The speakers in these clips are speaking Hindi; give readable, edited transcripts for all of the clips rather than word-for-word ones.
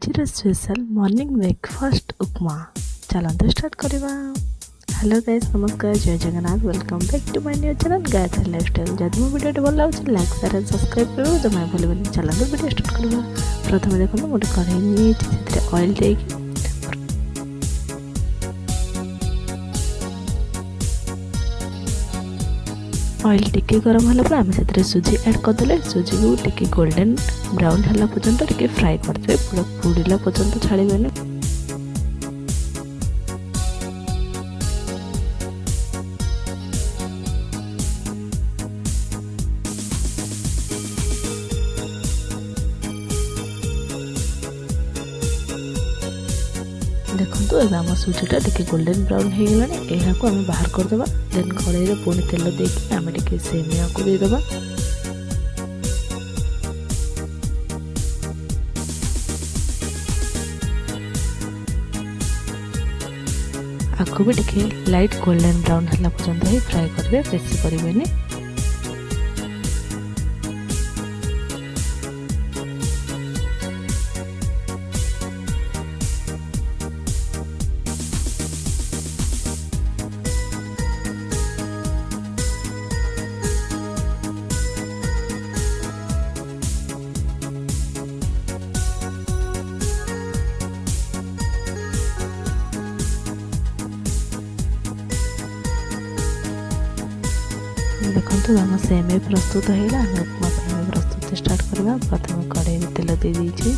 आज स्पेशल मॉर्निंग ब्रेकफास्ट उपमा चलते स्टार्ट करवा। हेलो गाइस, नमस्कार, जय Jagannath, welcome back to my new channel Gayatri lifestyle. जदि मो वीडियो भल लगे लाइक शेयर एंड सब्सक्राइब करो जमा भूल। चलते वीडियो स्टार्ट करवा। प्रथम देखो गोटे कढ़ाई नहीं ऑयल देकी ऑयल टिके गरम होला पर आम से सुजी ऐड करदे। सुजी को टिके गोल्डन ब्राउन है पर्यंत टिके फ्राए करदे, पूरा पुड़िला पर्यंत छाड़बेनि। देखो एवं आम सुजीटा टिके गोल्डन ब्राउन हो गला। यहाँ को आम बाहर करदे। देन कड़ाई पुणी तेल देकी आम टिके सेमिया को देदेबा। आपको भी टिके लाइट गोल्डन ब्राउन है पर्यंत ही फ्राए करेंगे, बेसी करेंगे। देखो आम सेमे प्रस्तुत होगा। आम उपमा प्रस्तुत स्टार्ट करवा। प्रथम कड़ाई तेल दे दीजिए।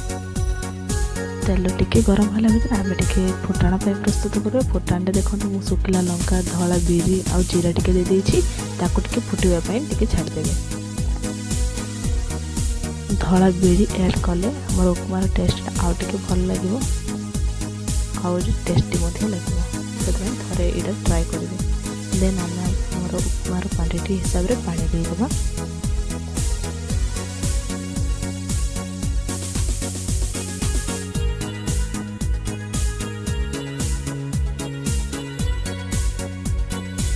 तेल टिके गरम होला भर आम टिके फुटाण प्रस्तुत करवा। फुटाण देखो मुझे सुखिला लंका, धला बिरी आ जीरा टिके दे देछि। ताको टिके फुटवा टिके छाड़देवे। धला बिरी ऐड कले हमर उपमार टेस्ट आउ टिके भल लगे, आउ टेस्टी लगे। से थे ये ट्राए करेंगे। देन आम उपमार क्वांटिटी हिसाब से पानी देदेबा।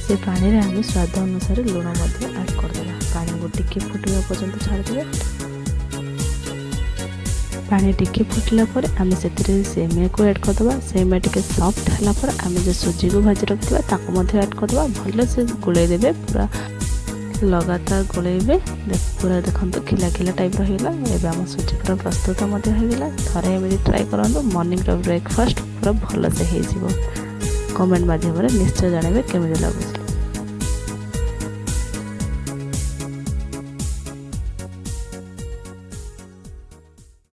से पानी रे आम स्वाद अनुसार लुण ऐड करदेबा। पानी को टिके फुटवा पर्यंत छाड़देबे। पानी टिके फुटला पर आम से सेमिया को ऐड करदे। सेमिया टिके सॉफ्ट है पर आम जो सुजी को भाजी रखा ताको ऐड करदे। भल से गोले देवे, पूरा लगातार गोलेबे। पूरा देखो खिला खिला टाइप रहीगला। एवं आम सुजी पूरा प्रस्तुत होगा। थे एमती ट्राए करूँ। मॉर्निंग ब्रेकफास्ट पूरा भल से हो। कमेंट माध्यम निश्चय जानवे केमी लगुच।